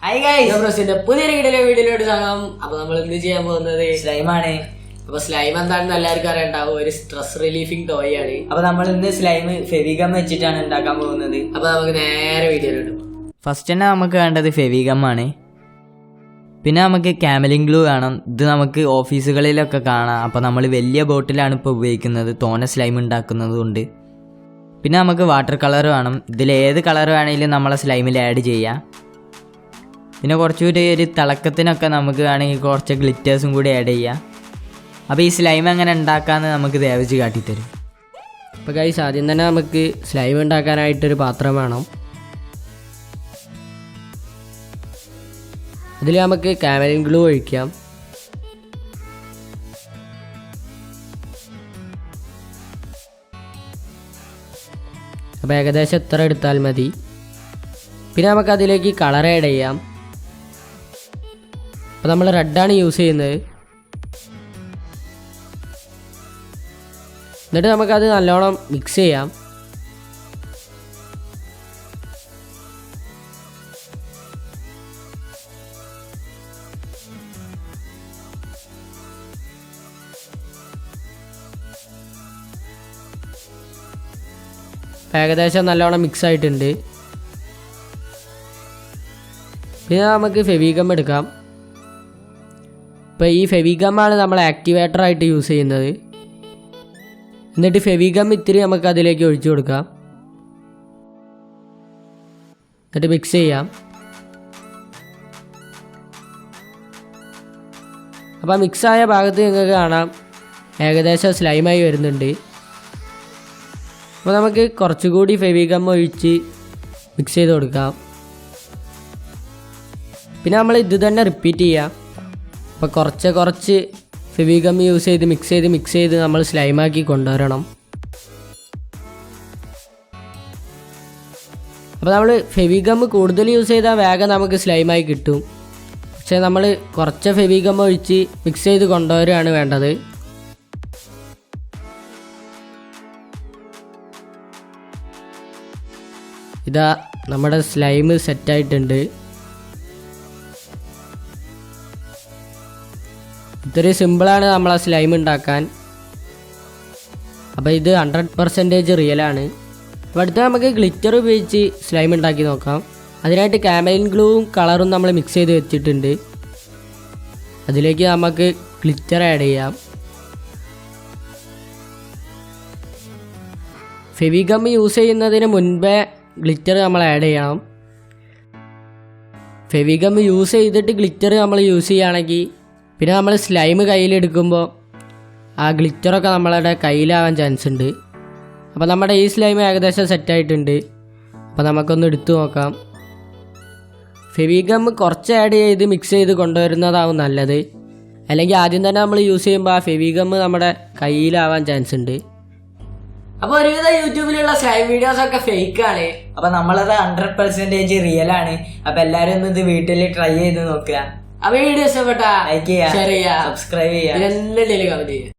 പുതിയൊരു വീഡിയോയിലോട്ട് സ്വാഗതം. അപ്പൊ നമ്മൾ ഇന്ന് ചെയ്യാൻ പോകുന്നത് സ്ലൈമാണ്. അപ്പൊ സ്ലൈം എന്താണെന്ന് എല്ലാവർക്കും അറിയണ്ടാവും. ഒരു സ്ട്രെസ് റിലീഫിംഗ് ടോയ് ആണ്. അപ്പൊ നമ്മൾ ഇന്ന് സ്ലൈം ഫെവിഗം വെച്ചിട്ടാണ് ഉണ്ടാക്കാൻ പോകുന്നത്. അപ്പൊ നമുക്ക് നേരെ വീഡിയോയിലോട്ട് പോകാം. ഫസ്റ്റ് തന്നെ നമുക്ക് വേണ്ടത് ഫെവിഗം ആണ്. പിന്നെ നമുക്ക് ക്യാമലിൻ ഗ്ലൂ വേണം. ഇത് നമുക്ക് ഓഫീസുകളിലൊക്കെ കാണാം. അപ്പോൾ നമ്മൾ വലിയ ബോട്ടിലാണ് ഇപ്പോൾ ഉപയോഗിക്കുന്നത്, തോനെ സ്ലൈം ഉണ്ടാക്കുന്നത് കൊണ്ട്. പിന്നെ നമുക്ക് വാട്ടർ കളർ വേണം. ഇതിൽ ഏത് കളർ വേണമെങ്കിലും നമ്മളെ സ്ലൈമിൽ ആഡ് ചെയ്യാം. പിന്നെ കുറച്ചുകൂടി ഒരു തിളക്കത്തിനൊക്കെ നമുക്ക് വേണമെങ്കിൽ കുറച്ച് ഗ്ലിറ്റേഴ്സും കൂടി ആഡ് ചെയ്യാം. അപ്പോൾ ഈ സ്ലൈം എങ്ങനെ ഉണ്ടാക്കാമെന്ന് നമുക്ക് ദേവജി കാട്ടിത്തരും. അപ്പോൾ ഗൈസ്, ആദ്യം തന്നെ നമുക്ക് സ്ലൈം ഉണ്ടാക്കാനായിട്ടൊരു പാത്രം വേണം. അതിൽ നമുക്ക് ക്യാമലിൻ ഗ്ലൂ ഒഴിക്കാം. അപ്പോൾ ഏകദേശം എത്ര എടുത്താൽ മതി. പിന്നെ നമുക്ക് അതിലേക്ക് കളർ ആഡ് ചെയ്യാം. അപ്പോൾ നമ്മൾ റെഡാണ് യൂസ് ചെയ്യുന്നത്. എന്നിട്ട് നമുക്കത് നല്ലോണം മിക്സ് ചെയ്യാം. ഏകദേശം നല്ലോണം മിക്സ് ആയിട്ടുണ്ട്. പിന്നെ നമുക്ക് ഫെവിഗം എടുക്കാം. ഇപ്പോൾ ഈ ഫെവിഗമാണ് നമ്മൾ ആക്ടിവേറ്ററായിട്ട് യൂസ് ചെയ്യുന്നത്. എന്നിട്ട് ഫെവിഗം ഇത്തിരി നമുക്ക് അതിലേക്ക് ഒഴിച്ചു കൊടുക്കാം. എന്നിട്ട് മിക്സ് ചെയ്യാം. അപ്പോൾ മിക്സായ ഭാഗത്ത് നിങ്ങൾക്ക് കാണാം ഏകദേശം സ്ലൈമായി വരുന്നുണ്ട്. അപ്പോൾ നമുക്ക് കുറച്ചുകൂടി ഫെവിഗം ഒഴിച്ച് മിക്സ് ചെയ്ത് കൊടുക്കാം. പിന്നെ നമ്മൾ ഇത് തന്നെ റിപ്പീറ്റ് ചെയ്യാം. അപ്പോൾ കുറച്ച് ഫെവിഗം യൂസ് ചെയ്ത് മിക്സ് ചെയ്ത് നമ്മൾ സ്ലൈമാക്കി കൊണ്ടുവരണം. അപ്പോൾ നമ്മൾ ഫെവിഗം കൂടുതൽ യൂസ് ചെയ്താൽ വേഗം നമുക്ക് സ്ലൈമായി കിട്ടും. പക്ഷേ നമ്മൾ കുറച്ച് ഫെവിഗം ഒഴിച്ച് മിക്സ് ചെയ്ത് കൊണ്ടുവരികയാണ് വേണ്ടത്. ഇതാ നമ്മുടെ സ്ലൈം സെറ്റായിട്ടുണ്ട്. ഇത്രയും സിമ്പിളാണ് നമ്മളെ സ്ലൈം ഉണ്ടാക്കാൻ. അപ്പോൾ ഇത് 100% റിയലാണ്. അപ്പോൾ അടുത്ത നമുക്ക് ഗ്ലിറ്റർ ഉപയോഗിച്ച് സ്ലൈം ഉണ്ടാക്കി നോക്കാം. അതിനായിട്ട് ക്യാമലിൻ ഗ്ലൂവും കളറും നമ്മൾ മിക്സ് ചെയ്ത് വെച്ചിട്ടുണ്ട്. അതിലേക്ക് നമുക്ക് ഗ്ലിറ്റർ ആഡ് ചെയ്യാം. ഫെവിഗം യൂസ് ചെയ്യുന്നതിന് മുൻപേ ഗ്ലിറ്റർ നമ്മൾ ആഡ് ചെയ്യണം. ഫെവിഗം യൂസ് ചെയ്തിട്ട് ഗ്ലിറ്റർ നമ്മൾ യൂസ് ചെയ്യുകയാണെങ്കിൽ പിന്നെ നമ്മൾ സ്ലൈം കയ്യിലെടുക്കുമ്പോൾ ആ ഗ്ലിറ്ററൊക്കെ നമ്മളുടെ കയ്യിലാവാൻ ചാൻസ് ഉണ്ട്. അപ്പോൾ നമ്മുടെ ഈ സ്ലൈം ഏകദേശം സെറ്റായിട്ടുണ്ട്. അപ്പോൾ നമുക്കൊന്ന് എടുത്തു നോക്കാം. ഫെവിഗം കുറച്ച് ആഡ് ചെയ്ത് മിക്സ് ചെയ്ത് കൊണ്ടുവരുന്നതാവും നല്ലത്. അല്ലെങ്കിൽ ആദ്യം തന്നെ നമ്മൾ യൂസ് ചെയ്യുമ്പോൾ ആ ഫെവിഗം നമ്മുടെ കയ്യിലാവാൻ ചാൻസ് ഉണ്ട്. അപ്പോൾ ഒരുവിധം യൂട്യൂബിലുള്ള സ്ലൈം വീഡിയോസൊക്കെ ഫേക്കാണ്. അപ്പോൾ നമ്മളത് 100% റിയലാണ്. അപ്പോൾ എല്ലാവരും ഒന്ന് ഇത് വീട്ടിൽ ട്രൈ ചെയ്ത് നോക്കുക. അപ്പോൾ വീഡിയോ ഇഷ്ടപ്പെട്ടാ ലൈക്ക് ചെയ്യുക, ഷെയർ ചെയ്യുക, സബ്സ്ക്രൈബ് ചെയ്യുക, ഇതെല്ലാം കമന്റ് ചെയ്യുക.